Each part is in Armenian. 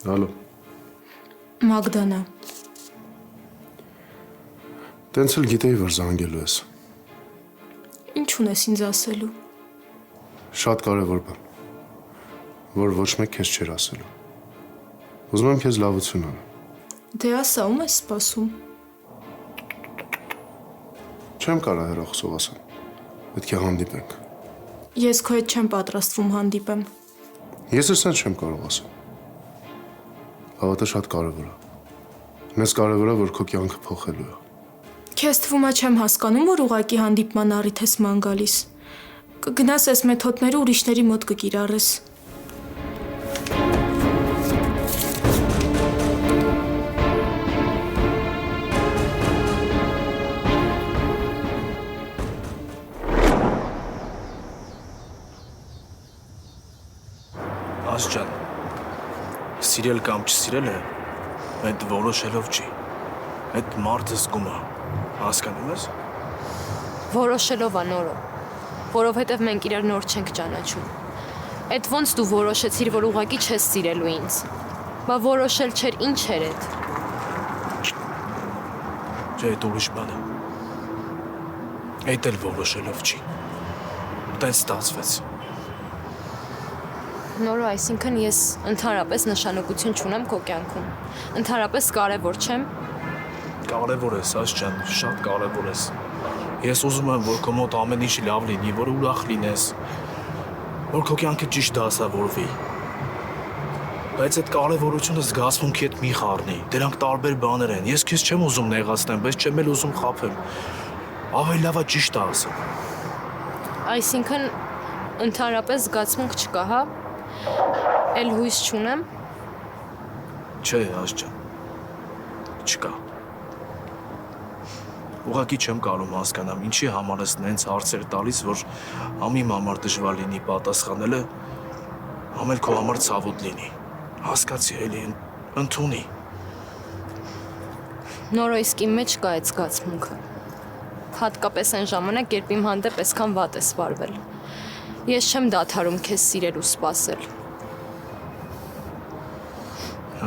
Ալո, Մագդանա, տենց էլ գիտեի, որ զանգելու ես։ ինչ ունես ինձ ասելու։ Շատ կարևոր բան, որ ոչ մեկ քեզ չէր ասելու։ Ուզում եմ քեզ լավություն անեմ։ Դե ասա, ում ես սպասում։ Չեմ կարող հեռախոսով ասեմ։ Պետք է հանդիպենք։ Ես քո հետ չեմ պատրաստվում հանդիպեմ։ Ես էլ սենց չեմ կարող ասեմ։ Հավատը շատ կարևոր է։ Մեզ կարևոր է, որ քո կյանքը փոխելու է։ Քեզ թվում է չեմ հասկանում, որ ուղակի հանդիպման առիթ ես ման գալիս։ Կգնաս այս մեթոդները ուրիշների մոտ կկիրառես։ Ասջան, սիրել կամ չսիրել է, այդ որոշելով չի, այդ մարդը զգում է, հասկանում ես? Որոշելով անորը, որովհետև մենք իրար նոր չենք ճանաչում։ Այդ ոնց դու որոշեցիր, որ ուղղակի չես սիրելու ինձ։ Բա որոշել չէր ինչ էր այդ։ Չէ, այդ ուրիշ բան է։ Այդ էլ որոշելով չի։ Տենց ստացվեց։ Նորը, այսինքն ես ընդհանրապես նշանակություն չունեմ քո կյանքում։ Ընդհանրապես կարևոր չեմ։ Կարևոր ես, Ասջան, շատ կարևոր ես։ Ես ուզում եմ, որ քո մոտ ամեն ինչ լավ լինի, որ ուրախ լինես, որ քո կյանքը ճիշտ դասավորվի։ Բայց այդ կարևորությունը զգացմունքի հետ մի խառնի։ Դրանք տարբեր բաներ են։ Ես քեզ չեմ ուզում նեղացնեմ, բայց չեմ էլ ուզում խաբեմ։ Ավելի լավ է ճիշտ ասեմ։ Այսինքն ընդհանրապես զգացմունք չկա, հա։ Էլ հույս չունեմ։ Չէ, Ասջան։ Չկա։ Ուղղակի չեմ կարող հասկանամ, ինչի համար ես նենց հարցեր տալիս, որ ամիմ համար դժվար լինի պատասխանելը, ամել քո համար ցավոտ լինի։ Հասկացի էլի, ընդունի։ Նորը իսկ իմ մեջ կա այդ զգացմունքը։ Հատկապես այն ժամանակ, երբ իմ հանդեպ այսքան վատ ես վարվել։ Ես չեմ դադարում քեզ սիրել ու սպասել։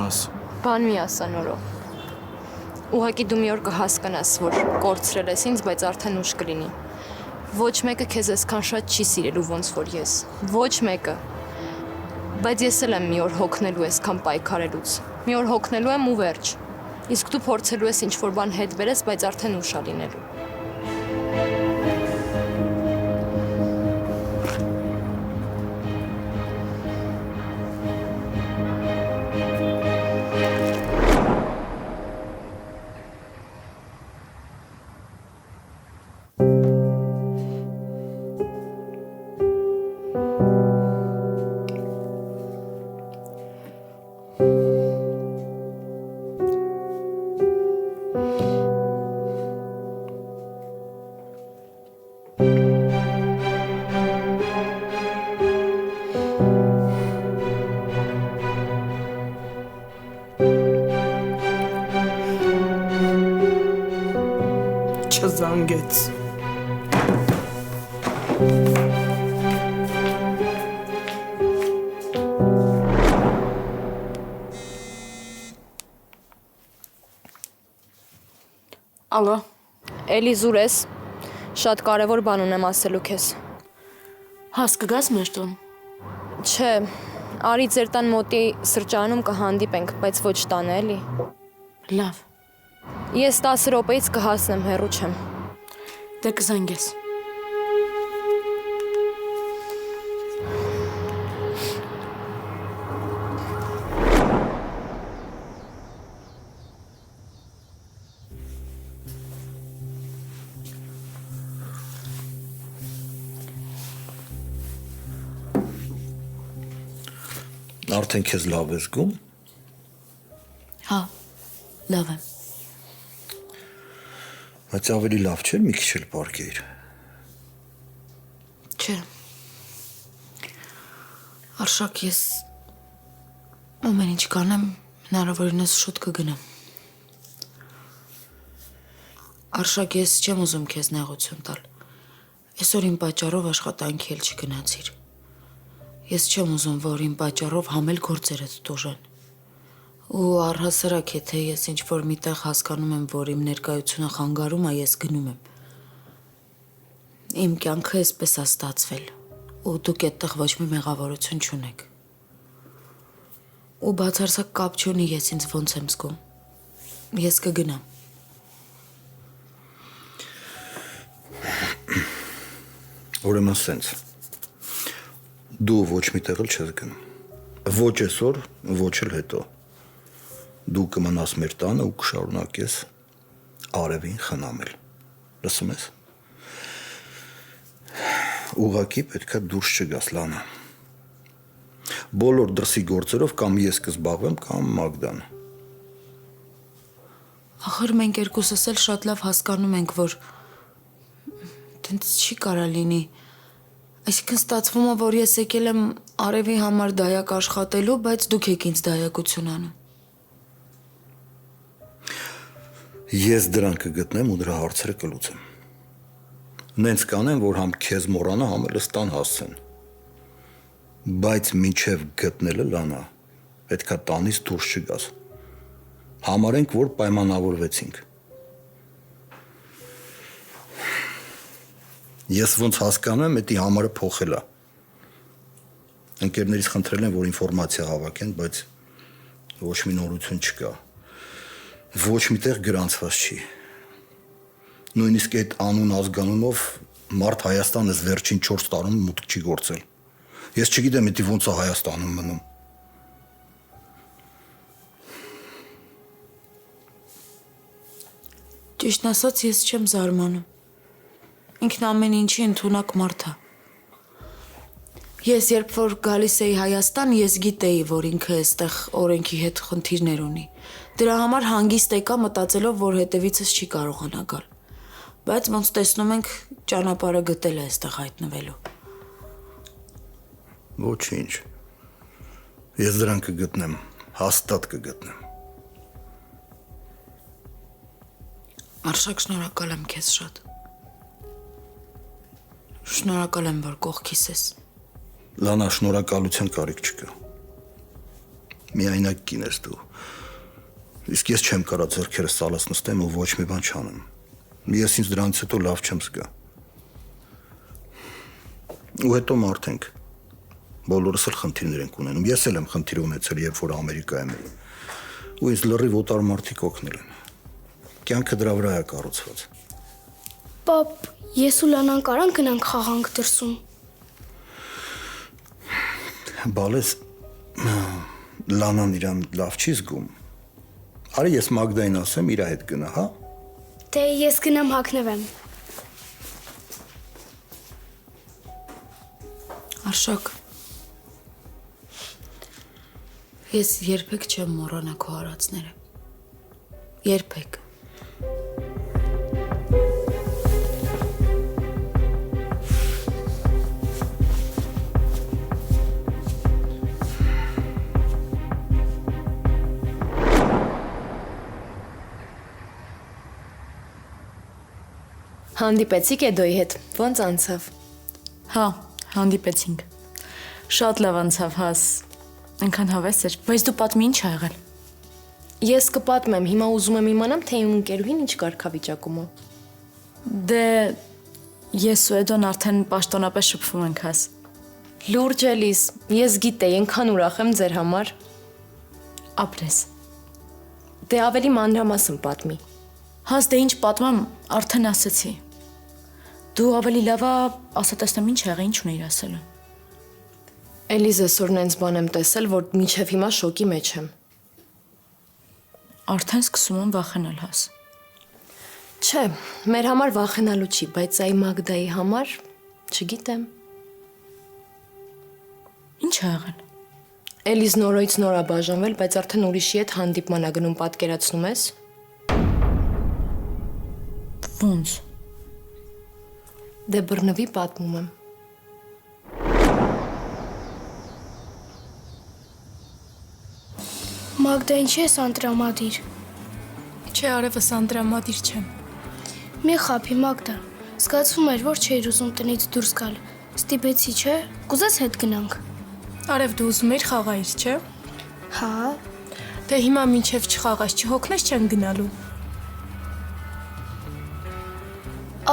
Աս։ Բան մի ասա նորո։ Ուղղակի դու մի օր կհասկանաս, որ կորցրել ես ինձ, բայց արդեն ուշ կլինի։ Ոչ մեկը քեզ այսքան շատ չի սիրելու ոնց որ ես։ Ոչ մեկը։ Բայց ես էլ եմ մի օր հոգնելու այսքան պայքարելուց։ Մի օր հոգնելու եմ ու վերջ։ Իսկ դու փորձելու ես ինչ-որ բան հետ բերես, բայց արդեն ուշ է լինելու։ Չզանգեց։ Ալո, Էլի զուր ես, շատ կարևոր բան ունեմ ասելու քեզ։ հաս կգաս մեր տուն։ Չէ, արի ձեր տան մոտի սրճարանում կհանդիպենք, բայց ոչ տանը էլի։ Լավ, Ես 10 րոպեից կհասնեմ, հեռու չեմ։ դե կզանգես։ Արդեն քեզ լավ ես զգում։ Հա, լավ եմ։ Բայց ավելի լավ չէր մի քիչ էլ պարկեիր։ Չէ։ Արշակ ես ամեն ինչ կանեմ, հնարավորինս շուտ կգնամ։ Արշակ ես չեմ ուզում քեզ նեղություն տալ։ Այսօր իմ պատճառով աշխատանքի էլ չգնացիր։ Ես չեմ ուզում, որ իմ պատճառով համել գործերդ տուժեն։ Ու առհասարակ եթե ես ինչ-որ միտեղ հասկանում եմ, որ իմ ներկայությունը խանգարում է, ես գնում եմ։ Իմ կյանքը էսպես է ստացվել, ու դուք այդտեղ ոչ մի մեղավորություն չունեք։ Ու բացարձակ կապ չունի ես ինձ ոնց եմ զգում։ Ես կգնամ։ Ուրեմն սենց։ Դու ոչ մի տեղ էլ չես գնում։ Ոչ այսօր, ոչ էլ հետո։ Դու կմնաս մեր տանը ու կշարունակես արևին խնամել։ Լսում ես։ Ուղղակի պետքա դուրս չգաս, Լանա։ Բոլոր դրսի գործերով կամ ես կզբաղվեմ, կամ Մագդան։ Ախր մենք երկուսս էլ շատ լավ հասկանում ենք, որ տենց չի կարա լինի։ Այսինքն ստացվում է, որ ես եկել եմ արևի համար դայակ աշխատելու, բայց դուք եք ինձ դայակություն անում։ Ես դրան կգտնեմ ու դրա հարցերը կլուծեմ։ Նենց կանեմ, որ համ քեզ մոռանա, համ էլ ստան հասցեն։ Բայց մինչև գտնելը, Լանա, պետքա տանից դուրս չգաս։ Համարենք, որ պայմանավորվեցինք։ Ես ոնց հասկանում եմ, էդի համարը փոխել է։ Ընկերներից խնդրել են, որ ինֆորմացիա հավաքեն, բայց ոչ մի նորություն չկա։ Ոչ միտեղ գրանցված չի։ Նույնիսկ այդ անուն ազգանունով մարդ Հայաստանից վերջին 4 տարում մուտք չի գործել։ Ես չգիտեմ, դա ոնց է Հայաստանում մնում։ Ճիշտն ասած, ես չեմ զարմանում։ Ինքն ամեն ինչի ընդունակ մարդ է։ Ես երբ որ գալիս էի Հայաստան, ես գիտեի, որ ինքը այստեղ օրենքի հետ խնդիրներ ունի։ Դրա համար հանգիստ եկա մտածելով, որ հետևիցս չի կարողանա գալ։ Բայց ոնց տեսնում ենք, ճանապարհը գտել է այստեղ հայտնվելու։ Ոչինչ։ Ես դրան կգտնեմ, հաստատ կգտնեմ։ Արշակ, շնորհակալ եմ քեզ շատ։ Շնորհակալ եմ, որ կողքիս ես։ Լանա, շնորհակալության կարիք չկա։ Միայնակ կին ես դու։ Իսկ ես չեմ կարա ձեռքերս սալած նստեմ ու ոչ մի բան չանեմ։ Ես ինձ դրանից հետո լավ չեմ զգա։ Ու հետո մարդ ենք։ Բոլորս էլ խնդիրներ ենք ունենում։ Ես էլ եմ խնդիր ունեցել, երբ որ Ամերիկայում էի։ Ու ինձ լրիվ օտար մարդիկ օգնել են։ Կյանքը դրա վրա է կառուցված։ Պապ, ես ու Լանան կարան գնանք խաղանք դրսում։ Բալես Լանան իրան լավ չի զգում։ Արի ես Մագդային ասեմ, իր հետ գնա, հա։ Դե ես գնամ հագնվեմ։ Արշակ, ես երբեք չեմ մոռանա քո արածները։ Երբեք։ Հանդիպեցիք Էդոյի հետ, ոնց անցավ։ Հա, հանդիպեցինք։ Շատ լավ անցավ, հաս։ Այնքան հավես էր, բայց դու պատմի ինչ ա եղել։ Ես կպատմեմ, հիմա ուզում եմ իմանամ, թե իմ ընկերուհին ինչ կարգավիճակում է։ Դե ես ու Էդոն արդեն պաշտոնապես շփվում ենք, հաս։ Լուրջ էլիս, ես գիտեի, այնքան ուրախ եմ ձեր համար։ Ապրես։ Դե ավելի մանրամասն պատմի։ Հաս, դե ինչ պատմամ, արդեն ասեցի։ Դու ավելի լավ ասա տեսնեմ ինչ եղա, ինչ ուներ ասելու։ Էլիս այսօր նենց բան եմ տեսել, որ մինչև հիմա շոկի մեջ եմ։ Արդեն սկսում եմ վախենալ, հաս։ Չէ, մեր համար վախենալու չի, բայց այ Մագդայի համար, չգիտեմ։ Ինչ ա եղել։ Էլիս նորից նոր ա բաժանվել, բայց արդեն ուրիշի հետ հանդիպման ա գնում, պատկերացնում ես։ Ոնց։ Դե բռնվի պատմում եմ։ Մագդա, ինչի ես անտրամադիր։ Չէ, արևս անտրամադիր չեմ։ Մի խափի, Մագդա։ Զգացվում էր, որ չէիր ուզում տնից դուրս գալ։ Ստիպեցի, չէ։ Կուզես հետ գնանք։ Արև, դու ուզում էիր խաղայիր, չէ։ Հա։ Դե հիմա մինչև չխաղաս չհոգնես չեն գնալու։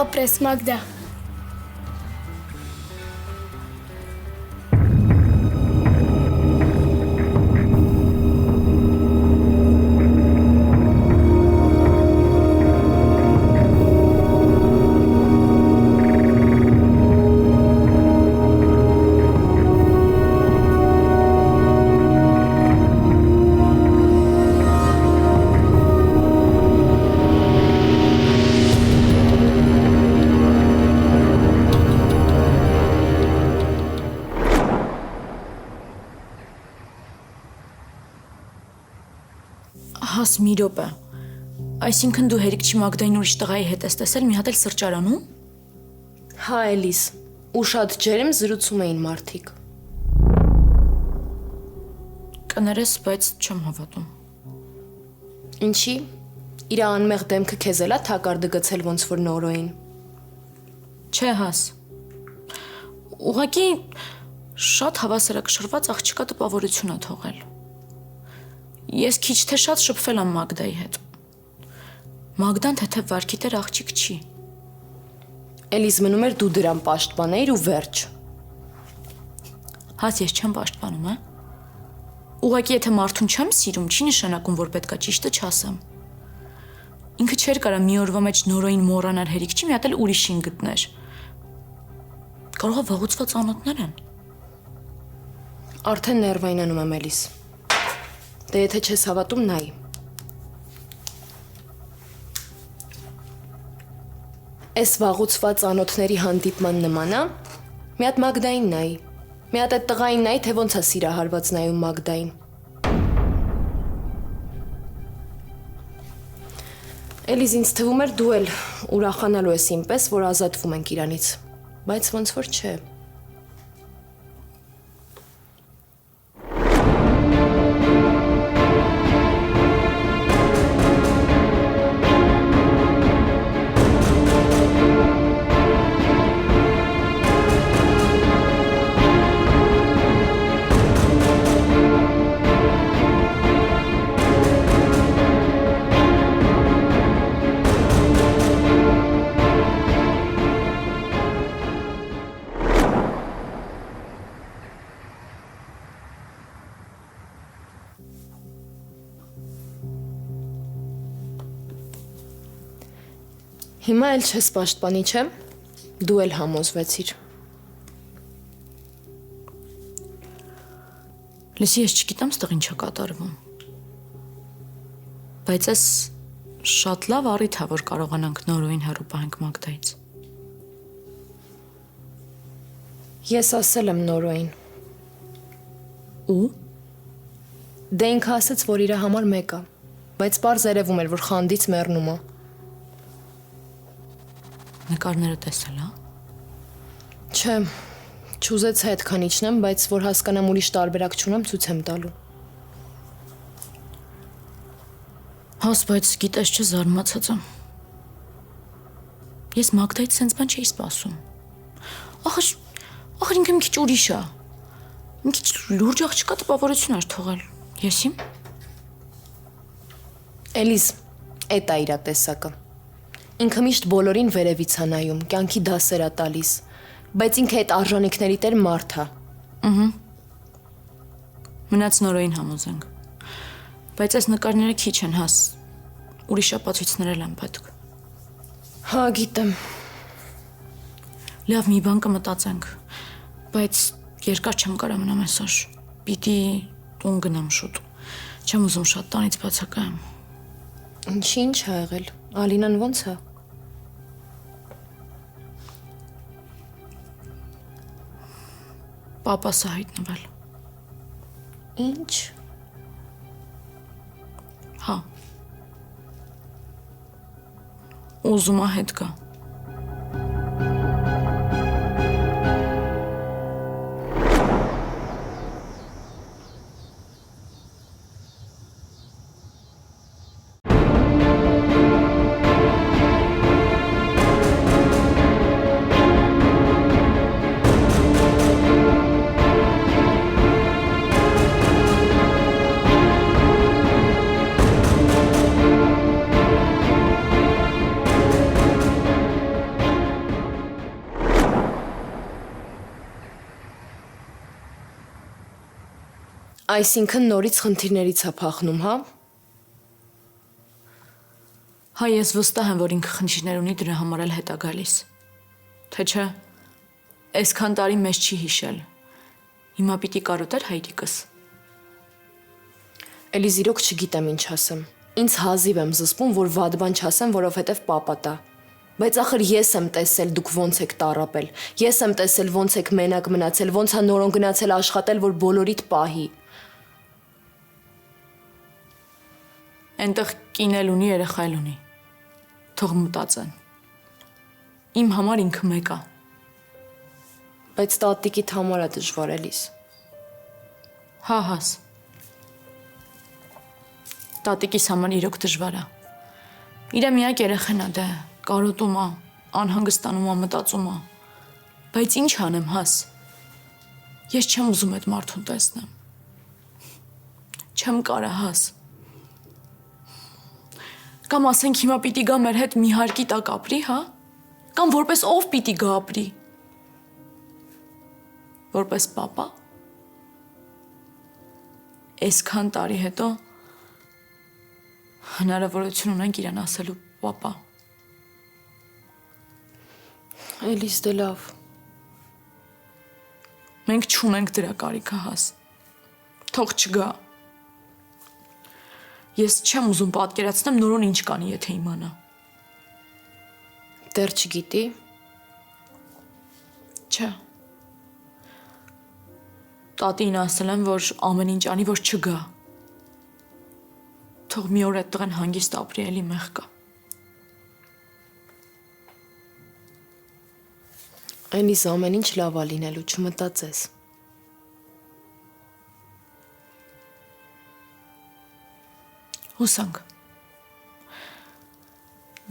Ապրես Մագդա։ Հաս մի րոպե։ Այսինքն դու հերիքչի Մագդային ուրիշ տղայի հետ ես տեսել մի հատ էլ սրճարանում։ Հա, Էլիս, ու շատ ջերմ զրուցում էին մարդիկ։ Կներես, բայց չեմ հավատում։ Ինչի։ Իր անմեղ դեմքը քեզ էլա թակարդը գցել ոնց որ նորոյին։ Չէ, Հաս։ Ուղղակի շատ հավասարակշռված աղջկա տպավորություն է թողել։ Ես քիչ թե շատ շփվել եմ Մագդայի հետ։ Մագդան թեթև վարքի տեր աղջիկ չի։ Էլիս մնում էր դու դրան պաշտպաներ ու վերջ։ Հաս ես չեմ պաշտպանում, հա։ Ուղղակի եթե մարդուն չեմ սիրում, չի նշանակում, որ պետքա ճիշտը չասեմ։ Ինքը չէր կարա մի օրվա մեջ նորոյին մոռանար հերիքչի, մի հատ էլ ուրիշին գտներ։ Կարող է վաղուցված անոթներ են։ Արդեն ներվայնանում եմ, Էլիս։ Դե եթե չես հավատում, նայ։ Այս վաղուցված անոթների հանդիպման նման է, մի հատ Մագդային նայ։ Մի հատ այդ տղային նայ, թե ոնց է սիրահարված նայում Մագդային։ Էլիս, ինձ թվում էր դու էլ ուրախանալու ես ինպես, որ ազատվում ենք իրանից, բայց ոնց որ չէ։ Հիմա էլ չես պաշտպանի, չէ՞։ Դու էլ համոզվեցիր։ Լսի, ես չգիտեմ ստեղ ինչ է կատարվում։ Բայց այս շատ լավ առիթ է, որ կարողանանք նորոյին հեռու պահենք Մագդայից։ Ես ասել եմ նորոյին։ Ու Դե ինքը ասաց, որ իր համար մեկ է, բայց պարզ երևում էր, որ խանդից մեռնում է։ նկարները տեսել, հա։ Չէ, չուզեց հետքան իջնեմ, բայց որ հասկանամ ուրիշ տարբերակ չունեմ, ցույց եմ տալու։ Հաս, բայց գիտես չէ, զարմացած եմ։ Ես Մագդայից սենց բան չէի սպասում։ Ախր ինքը մի քիչ ուրիշ է։ Մի քիչ լուրջ աղջկա տպավորություն էր թողել։ Եսի՞։ Էլիս, էդ է իր տեսակը։ Ինքը միշտ բոլորին վերևից է նայում, կյանքի դասեր է տալիս, բայց ինքը այդ արժանինքների տեր մարդ է։ Մնաց նորոյին համոզենք։ Բայց այս նկարները քիչ են, Հաս։ Ուրիշ ապացույցներ էլ են պետք։ Հա, գիտեմ։ Լավ, մի բան կմտածենք, բայց երկար չեմ կարա մնամ այսօր։ Պիտի տուն գնամ շուտ։ Չեմ ուզում շատ տանից բացակայեմ։ Ինչ է եղել։ Ալինան ոնց է։ Պապաս է հայտնվել։ Ինչ։ Հա։ Ուզում է հետ գա։ Այսինքն նորից խնդիրներից է փախնում, հա։ Հա, ես վստահ եմ, որ ինքը խնդիրներ ունի, դրա համար էլ հետ է գալիս։ Թե չէ, այսքան տարի մեզ չի հիշել։ Հիմա պիտի կարոտեր հայրիկս։ Էլիս իրոք չգիտեմ ինչ ասեմ։ Ինձ հազիվ եմ զսպում, որ վատ բան չասեմ, որովհետև պապա տա։ Բայց ախր ես եմ տեսել դուք ոնց եք տառապել։ Ես եմ տեսել ոնց եք մենակ մնացել, ոնց է նորոն գնացել աշխատել, որ բոլորիդ պահի։ Այնտեղ կին էլ ունի, երեխա էլ ունի։ Թող մտածեն։ Իմ համար ինքը մեկ է։ Բայց տատիկիդ համար է դժվար էլիս։ Հա, հաս։ Տատիկիս համար իրոք դժվար է։ Իրա միակ երեխան է, դե կարոտում է, անհանգստանում է, մտածում է։ Բայց ինչ անեմ, հաս։ Ես չեմ ուզում այդ մարդուն տեսնեմ։ Չեմ կարա, հաս։ Կամ ասենք հիմա պիտի գա մեր հետ մի հարկի տակ ապրի, հա։ Կամ որպես ով պիտի գա ապրի։ Որպես պապա։ Այսքան տարի հետո հնարավորություն ունենք իրան ասելու պապա։ Էլիս դե լավ։ Մենք չունենք դրա կարիքը, հաս։ Թող չգա։ Ես չեմ ուզում պատկերացնեմ նորոն ինչ կանի, եթե իմանա։ Դեռ չգիտի։ Չէ։ Տատին ասել եմ, որ ամեն ինչ անի, որ չգա։ Թող մի օր այդ տղեն հանգիստ ապրի, էլի մեղք կա։ Այնիս ամեն ինչ լավ է լինելու, չմտածես։ Հուսանք։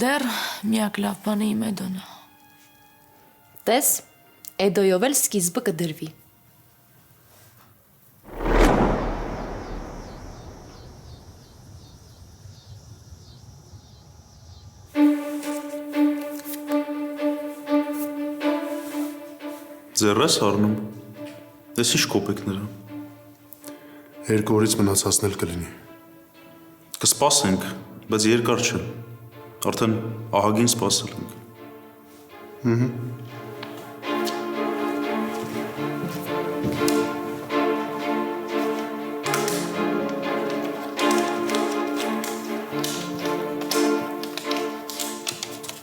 Դեռ միակ լավ բանը իմ Էդոնը։ Տես, Էդոյով էլ սկիզբը կդրվի։ Ձեռ ես առնում։ Ես ինչ կոպեկ նրա։ 2 օրից մնացածն էլ կլինի։ Կսպասենք, բայց երկար չէ։ Արդեն ահագին սպասել ենք։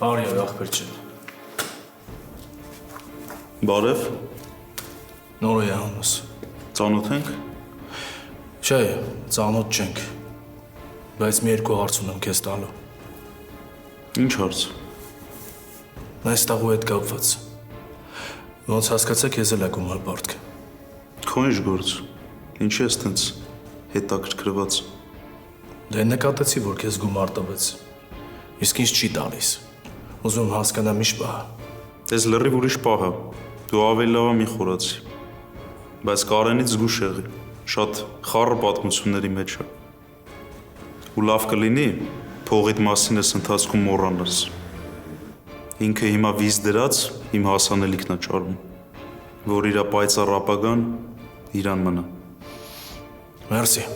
Արիա ախպեր ջան։ Բարև, Նորոյ է անունս։ ծանոթ ենք։ Չէ, ծանոթ չենք։ Բայց մի երկու հարց ունեմ քեզ տալու։ Ինչ հարց։ Այս տաղու հետ կապված։ Ոնց հասկացա քեզ էլ է գումար բարդքը։ Քո ինչ գործ։ Ինչի ես տենց հետաքրքրված։ Դե նկատեցի, որ քեզ գումար տվեց։ Իսկ ինձ չի տալիս։ Ուզում հասկանամ ինչ բա։ Ես լրիվ ուրիշ պահ է։ Դու ավելի լավ մի խորացի։ Բայց Կարենից զգուշ եղի։ Շատ խառը պատմությունների մեջ է։ Ու լավ կլինի փողիդ մասին ես ընթացքում մոռանաս։ Ինքը հիմա վիզ դրած իմ հասանելիքն է ճարում, որ իրա պայծառ ապագան իրան մնա։ Մերսի։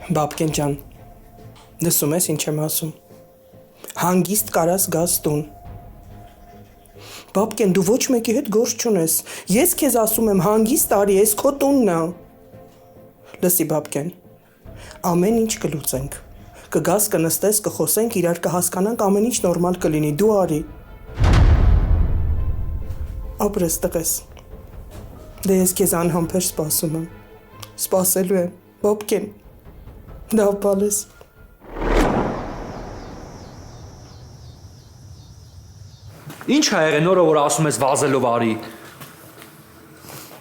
Բաբկեն ջան, լսում ես ինչ եմ ասում։ Հանգիստ կարաս գաս տուն։ Բաբկեն, դու ոչ մեկի հետ գործ չունես։ Ես քեզ ասում եմ, հանգիստ արի, ես քո տունն է։ Լսի Բաբկեն, ամեն ինչ կլուծենք։ Կգաս, կնստես, կխոսենք, իրար կհասկանանք, ամեն ինչ նորմալ կլինի, դու արի։ Ապրես տղես։ Դե ես քեզ անհամբեր սպասում եմ։ Սպասելու եմ, Բաբկեն։ Լավ բալես։ Ինչ է եղել նորը, որ ասում ես վազելով արի։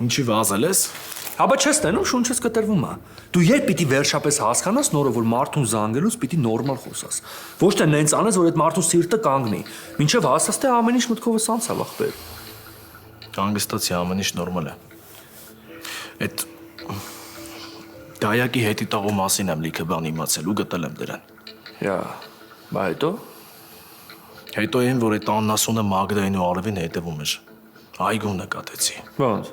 Ինչի վազել ես։ Հաբա չես տենում, շունչես կտրվում է։ Դու երբ պիտի վերջապես հասկանաս նորը, որ մարդուն զանգելուց պիտի նորմալ խոսաս։ Ոչ թե նենց անես, որ այդ մարդու սիրտը կանգնի։ Մինչև հասած թե ամեն ինչ մտքովս անցավ ախպեր։ Հանգստացի, ամեն ինչ նորմալ է։ Այդ Դայակի հետի տաղու մասին եմ լիքը բան իմացել ու գտել եմ դրան։ Յա, բա հետո։ Հետո այն, որ այդ աննասունը Մագդային ու Արևին հետևում էր։ Այգում նկատեցի։ Ոնց։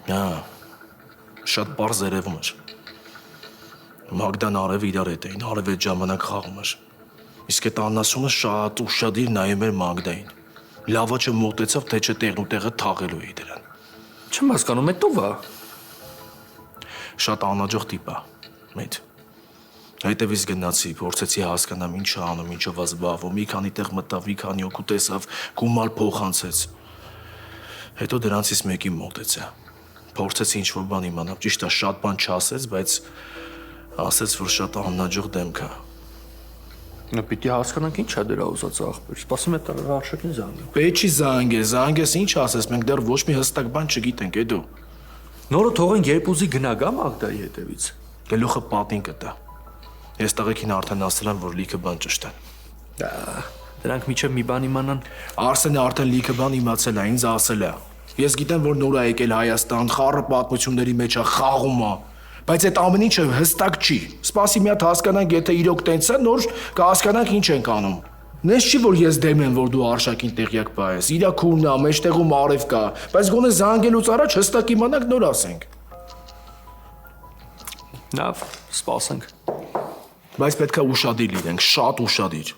Հա։ Շատ բարձ երևում էր։ Մագդան Արևը իրար հետ էին, Արևը այդ ժամանակ խաղում էր։ Իսկ այդ աննասունը շատ ուշադիր նայում էր Մագդային։ Լավաճը մոտեցավ, թե չէ տեղն ու տեղը թաղելու էի դրան։ Չեմ հասկանում, այդ ո՞վ է։ Շատ անհաջող տիպ է։ Մեծ։ Հետևից գնացի, փորձեցի հասկանամ ինչ է անում, ինչով է զբաղվում, մի քանի տեղ մտավ, մի քանի օգու տեսավ, գումար փոխանցեց։ Հետո դրանցից մեկի մոտեցա։ Փորձեցի ինչ-որ բան իմանալ, ճիշտ է, շատ բան չասեց, բայց ասեց, որ շատ անհաջող դեմք է։ Նա պիտի հասկանանք ինչ է դրա ուզած աղբյուր։ Սպասում է տղա Արշակին զանգել։ Պետք չի զանգես, ինչ ասես, մենք դեռ ոչ մի հստակ բան չգիտենք, էդու։ Նորը թողենք երբ ուզի գնա գա Մագդայի հետևից։ Գլուխը պատին կտա։ Ես տղեկին արդեն ասել եմ, որ լիքը բան ճշտեն։ Դրանք միջև մի բան իմանան։ Արսենը արդեն լիքը բան իմացել է, ինձ ասել է։ Ես գիտեմ, որ նոր է եկել Հայաստան, խառը պատմությունների մեջ է, խաղում է, բայց այդ ամեն ինչը հստակ չի։ Սպասի մի հատ հասկանանք, եթե իրոք տենց է, նոր կհասկանանք ինչ ենք անում։ Նես չի, որ ես դեմ եմ, որ դու Արշակին տեղյակ պահես։ Իրա քուրն է, մեջտեղում Արև կա, բայց գոնե զանգելուց առաջ հստակ իմանանք, նոր ասենք։ Լավ, սպասենք։ Բայց պետք է ուշադիր լինենք, շատ ուշադիր։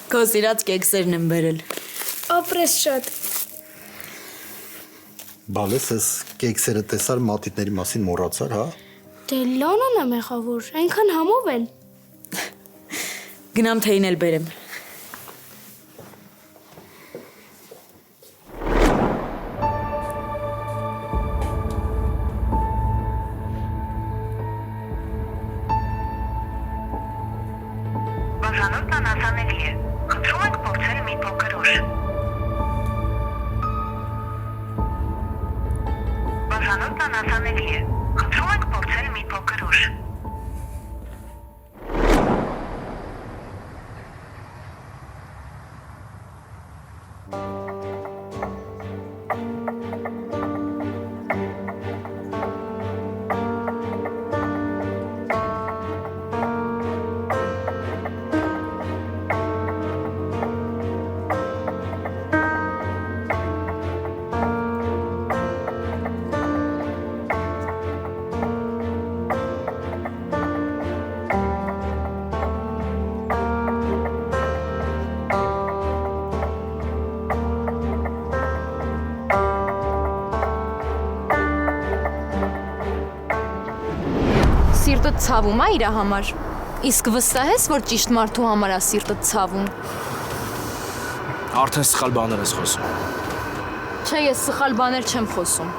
Քո սիրած կեքսերն եմ բերել։ Ապրես շատ։ Բալես ես կեքսերը տեսար մատիտների մասին մոռացար, հա։ Դե լանան է մեղավոր, այնքան համով են։ Գնամ թեյն էլ բերեմ։ Բաժանորդն անհասանելի է։ Խնդրում ենք փորձել մի փոքր ուշ։ Բաժանորդն անհասանելի է։ Խնդրում ենք փորձել մի փոքր ուշ։ Սիրտը ցավում է իր համար։ Իսկ վստահ ես, որ ճիշտ մարդու համար է սիրտը ցավում։ Արդեն սխալ բաներ ես խոսում։ Չէ, ես սխալ բաներ չեմ խոսում։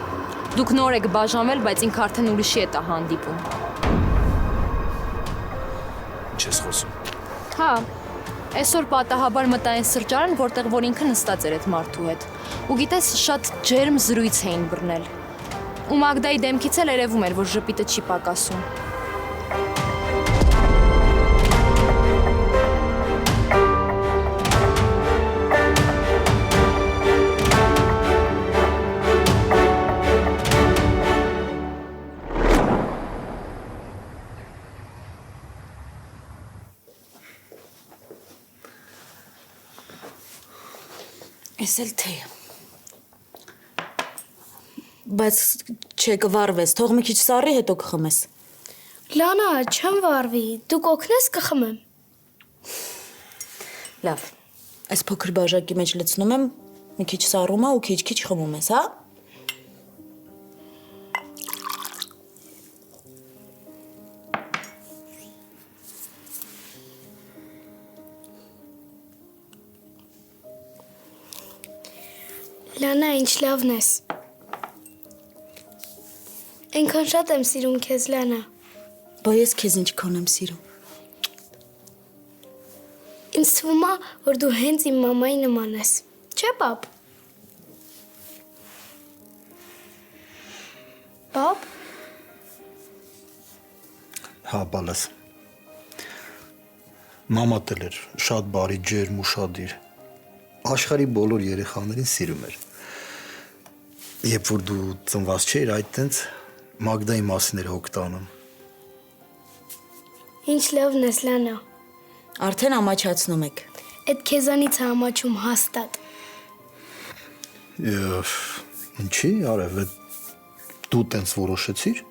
Դուք նոր եք բաժանվել, բայց ինքը արդեն ուրիշի հետ է հանդիպում։ Ինչ ես խոսում։ Հա, այսօր պատահաբար մտա այն սրճարան, որտեղ որ ինքը նստած էր այդ մարդու հետ։ Ու գիտես, շատ ջերմ զրույց էին բռնել։ Ու Մագդայի դեմքից էլ երևում էր, որ ժպիտը չի պակասում։ Էս էլ թեյ։ Բայց չկվարվես, թող մի քիչ սառի, հետո կխմես։ Լանա, չեմ վարվի, դու կօգնես կխմեմ։ Լավ։ Այս փոքր բաժակի մեջ լցնում եմ, մի քիչ սառում է ու քիչ-քիչ խմում ես, հա։ Լանա, ինչ լավն ես։ Այնքան շատ եմ սիրում քեզ, Լանա։ Բա ես քեզ ինչքան եմ սիրում։ Ինձ թվում է, որ դու հենց իմ մամայի նման ես։ Չէ, պապ։ Պապ։ Հա, բալես։ Մամատ էլ էր, շատ բարի, ջերմ, ուշադիր։ Աշխարհի բոլոր երեխաներին սիրում էր։ Երբ որ դու ծնված չէիր, այդ տենց Մագդայի մասին էր հոգ տանում։ Ինչ լավն ես, Լանա։ Արդեն ամաչացնում եք։ Այդ քեզանից է ամաչում հաստատ։ Ինչի, արև, դու տենց որոշեցիր։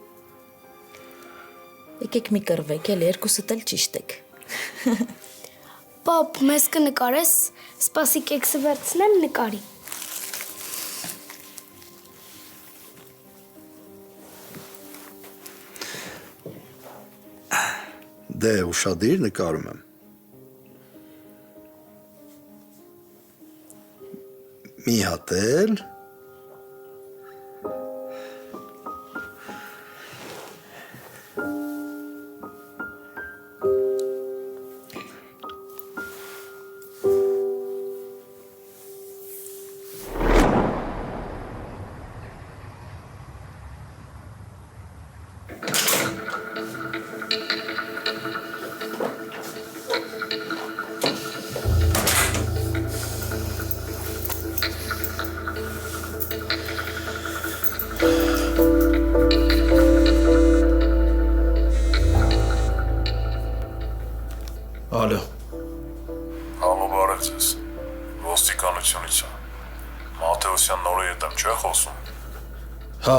Եկեք մի կռվեք, էլ երկուսդ էլ ճիշտ եք։ Պապ, մեզ կնկարես, սպասի կեքսը վերցնեմ, նկարի։ Դե ուշադիր նկարում եմ։ Մի հատ էլ։ Ալո։ Ալո, բարև ձեզ։ Ոստիկանությունից է։ Մաթեոսյան նորը ետեմ չէ խոսում։ Հա,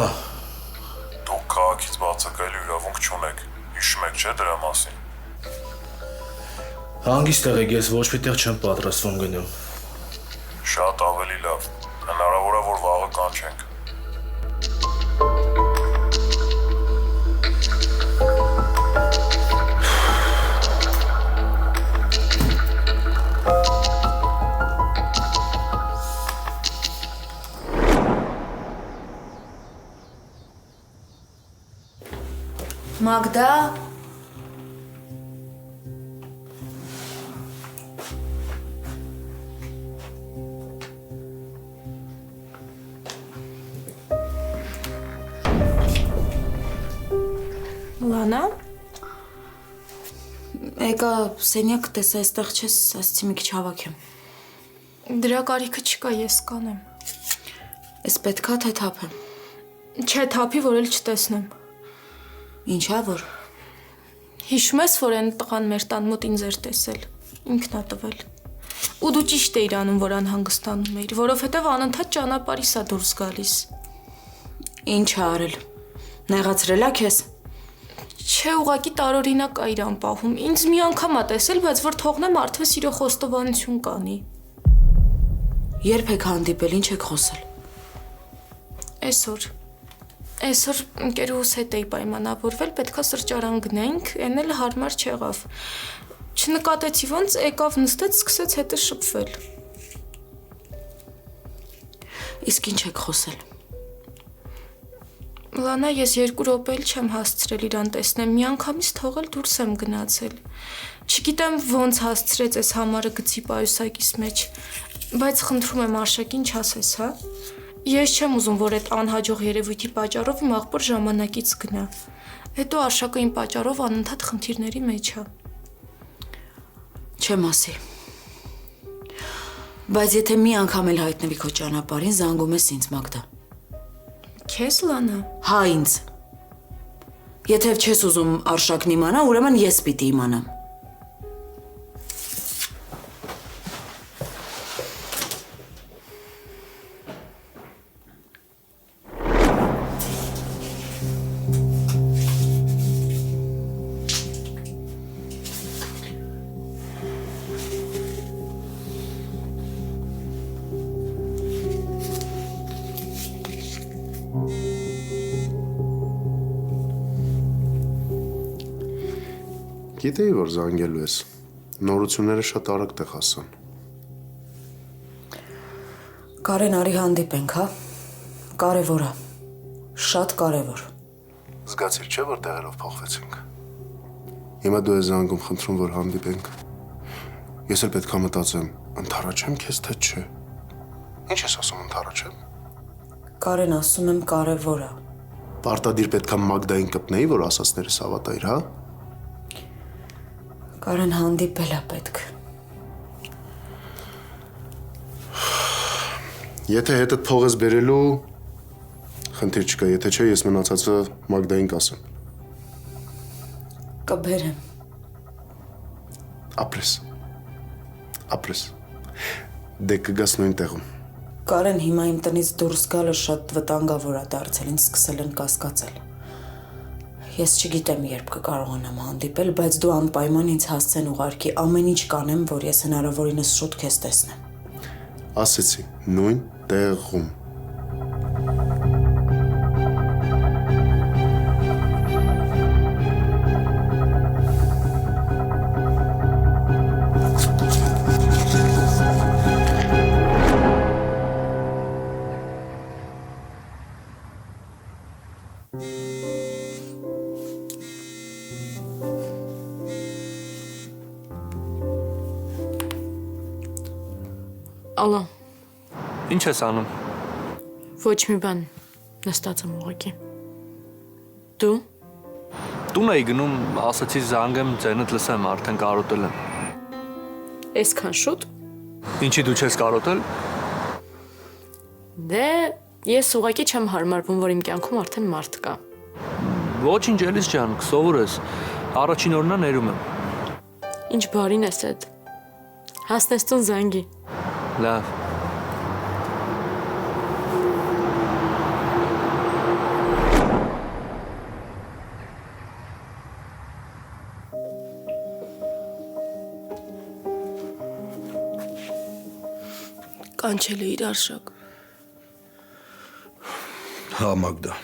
Դուք քաղաքից բացակայելու իրավունք չունեք։ Հիշում եք չէ դրա մասին։ հանգիստ եղեք, ես ոչ մի տեղ չեմ պատրաստվում գնալ։ Շատ ավելի լավ։ Հնարավոր է որ վաղը կանչենք։ Մագդա։ Լանա, Եկա սենյակ տեսա, այստեղ չես, ասացի մի քիչ հավաքեմ։ դրա կարիքը չկա, ես կանեմ։ Էս պետքա թե թափեմ։ Չէ, թափի, որ էլ չտեսնեմ։ Ինչա որ։ Հիշում ես, որ այն տղան մեր տան մոտ ինձ էր տեսել։ Ինքն ա տվել։ Ու դու ճիշտ էիր անում, որ անհանգստանում էիր, որովհետև անընդհատ ճանապարհիս ա դուրս գալիս։ Ինչ ա արել։ Նեղացրել ա քեզ։ Չէ, ուղղակի տարօրինակ ա իրան պահում։ Ինձ մի անգամ ա տեսել, բայց որ թողնեմ արդվե սիրո խոստովանություն կանի։ Երբ եք հանդիպել, ինչ եք խոսել։ Այսօր ընկերուհուս հետ էի պայմանավորվել, պետքա սրճարան գնենք, այն էլ հարմար չեղավ։ Չնկատեցի ոնց եկավ նստեց, սկսեց հետը շփվել։ Իսկ ինչ եք խոսել։ Լանա, ես 2 րոպե էլ չեմ հասցրել իրան տեսնեմ, միանգամից թողել դուրս եմ գնացել։ Չգիտեմ ոնց հասցրեց այս համարը գցի պայուսակիս մեջ, բայց խնդրում եմ Արշակին չասես, հա։ Ես չեմ ուզում, որ այդ անհաջող երևույթի պատճառով իմ աղբոր ժամանակից գնա։ Հետո Արշակը իմ պատճառով անընդհատ խնդիրների մեջ է։ Չեմ ասի։ Բայց եթե մի անգամ էլ հայտնվի քո ճանապարհին, զանգում ես ինձ, Մագդա։ Քեզ, Լանա։ Հա, ինձ։ Եթե չես ուզում Արշակն իմանա, ուրեմն ես պիտի իմանամ։ Գիտեի, որ զանգելու ես։ Նորությունները շատ արագ տեղ հասան։ Կարեն, արի հանդիպենք, հա։ Կարևոր է։ Շատ կարևոր։ Զգացիր չէ, որ տեղերով փոխվեցինք։ Հիմա դու ես զանգում, խնդրում, որ հանդիպենք։ Ես էլ պետք է մտածեմ, ընդառաջեմ քեզ թե չէ։ Ինչ ես ասում ընդառաջեմ։ Կարեն, ասում եմ կարևոր է։ Պարտադիր պետք է Մագդային կպնեի, որ ասածներս հավատայր, հա։ Կարեն հանդիպել է պետք։ Եթե հետդ փող ես բերելու, խնդիր չկա, եթե չէ, ես մնացածը Մագդային կասեմ։ Կբերեմ։ Ապրես։ Ապրես։ Դե կգաս նույն տեղում։ Կարեն հիմա իմ տնից դուրս գալը շատ վտանգավոր է դարձել, ինձ սկսել են կասկածել։ Ես չգիտեմ, երբ կկարողանամ հանդիպել, բայց դու անպայման ինձ հասցեն ուղարկի, ամեն ինչ կանեմ, որ ես հնարավորինս շուտ քեզ տեսնեմ։ Ասեցի, նույն տեղում։ Ալո, Ինչ ես անում։ ոչ մի բան, նստած եմ ուղղակի։ Դու? Տուն էի գնում, ասացի զանգեմ, ձենդ լսեմ, արդեն կարոտել եմ։ Այսքան շուտ։ Ինչի դու չես կարոտել։ Դե, ես ուղղակի չեմ հարմարվում, որ իմ կյանքում արդեն մարդ կա։ Ոչինչ, Էլիս ջան, սովոր ես։ Առաջին օրն է ներում եմ։ Ինչ բարին ես այդ։ Հասնես տուն զանգի։ Լավ։ Կանչել է իր Արշակ։ Հա, Մագդա։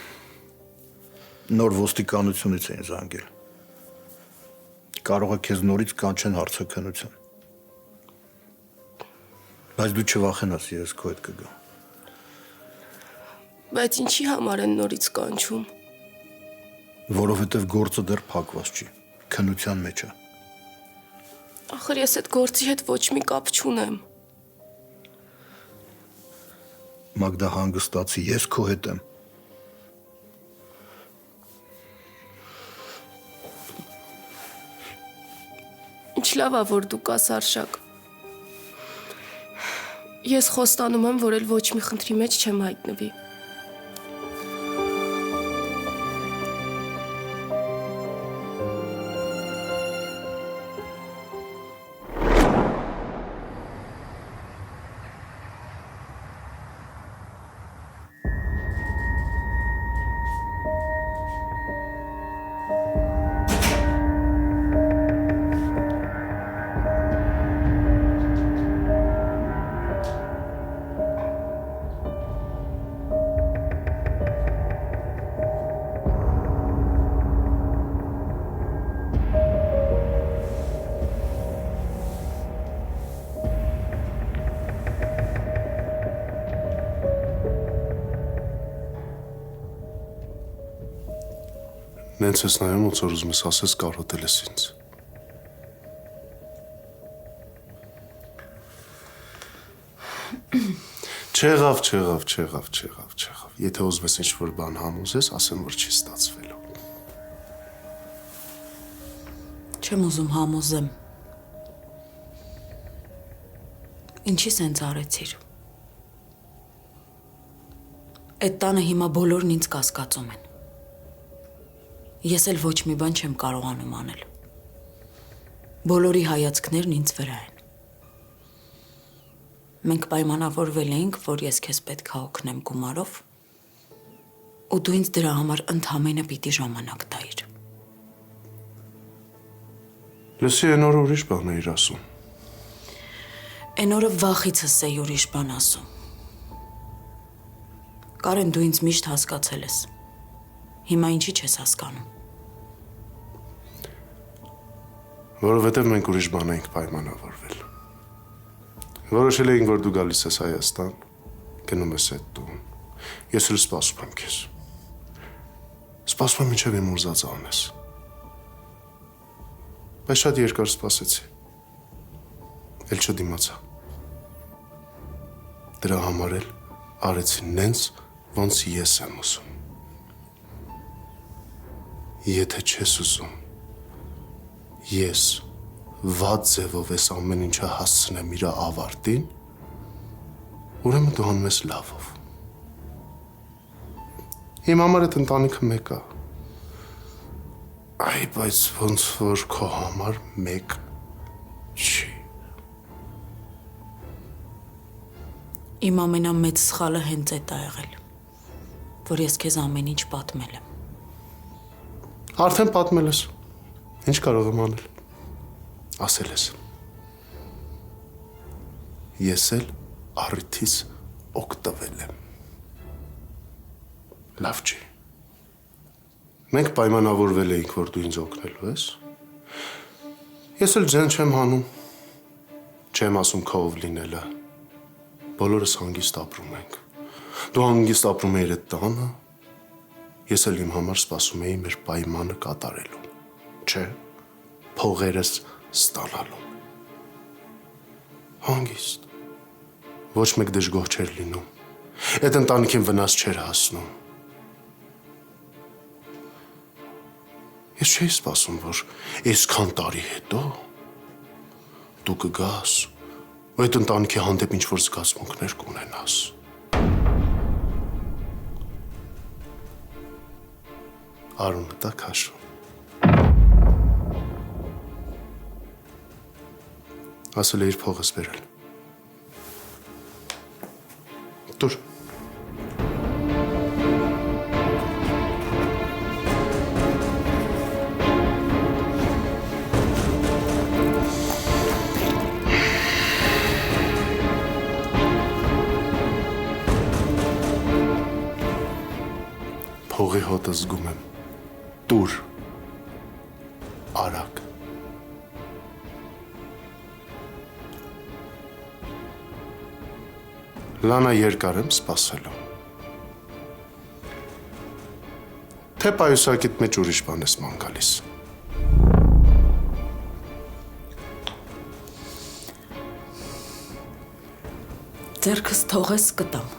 Նոր ոստիկանությունից էին զանգել։ Կարող է քեզ նորից կանչեն հարցաքննության։ Բայց դու չվախենաս, ես քո հետ կգամ։ Բայց ինչի համար են նորից կանչում։ Որովհետև գործը դեռ փակված չի, քննության մեջ է։ Ախր ես այդ գործի հետ ոչ մի կապ չունեմ։ Մագդա, հանգստացի, ես քո հետ եմ։ Ինչ լավ է, որ դու կաս, Արշակ։ Ես խոստանում եմ, որ էլ ոչ մի խնդրի մեջ չեմ հայտնվի։ Նենց ես նայում, ոնց որ ուզում ես ասես կարոտել ես ինձ։ Չեղավ։ Եթե ուզում ես ինչ-որ բան համոզես, ասեմ, որ չի ստացվելու։ Չեմ ուզում համոզեմ։ Ինչի սենց արեցիր։ Այդ տանը հիմա բոլորն ինձ կասկածում են։ Ես էլ ոչ մի բան չեմ կարողանում անել։ Բոլորի հայացքներն ինձ վրա են։ Մենք պայմանավորվել էինք, որ ես քեզ պետք է օգնեմ գումարով, ու դու ինձ դրա համար ընդհանրապես պիտի ժամանակ տայիր։ Լսի, այն օրը ուրիշ բան էիր ասում։ Այն օրը վախիցս էի ուրիշ բան ասում։ Կարեն, դու ինձ միշտ հասկացել ես։ Հիմա ինչի չես հասկանում։ Որովհետև մենք ուրիշ բան էինք պայմանավորվել։ Որոշել էինք, որ դու գալիս ես Հայաստան, գնում ես այդ տուն։ Ես էլ սպասում եմ քեզ։ Սպասում եմ մինչև իմ ուզածը անես։ Բայց շատ երկար սպասեցի։ Էլ չդիմացա։ Դրա համար էլ արեցի նենց, ոնց ես եմ ուզում։ Եթե չես ուզում, ես վատ ձևով ես ամեն ինչը հասցնեմ իր ավարտին, ուրեմն դու անում ես լավով։ Իմ համար այդ ընտանիքը մեկ է։ Այ, բայց ոնց որ քո համար մեկ չի։ Իմ ամենամեծ սխալը հենց այդ է եղել, որ ես քեզ ամեն ինչ պատմել եմ։ Արդեն պատմել ես։ Ինչ կարող եմ անել։ Ասել ես։ Ես էլ առիթից օգտվել եմ։ Լավ չի։ Մենք պայմանավորվել էինք, որ դու ինձ օգնելու ես։ Ես էլ ձեն չեմ հանում։ Չեմ ասում քով լինելը։ Բոլորս հանգիստ ապրում ենք։ Դու հանգիստ ապրում ես այդ տանը, ես էլ իմ համար սպասում էի մեր պայմանը կատարելու, չէ, փողերս ստանալու։ Հանգիստ։ Ոչ մեկ դժգոհ չէր լինում։ Այդ ընտանիքին վնաս չէր հասնում։ Ես չէի սպասում, որ այսքան տարի հետո դու կգաս ու այդ ընտանիքի հանդեպ ինչ-որ զգացմունքներ կունենաս։ Արունը դա քաշում։ Ասել է իր փողս բերել։ Դուր։ Փողի հոտը զգում եմ։ Դուր։ Արագ։ Լանա երկար եմ սպասելու։ Թե պայուսակիտ մեջ ուրիշ բան ես ման գալիս։ Ձերքս թողես կտամ։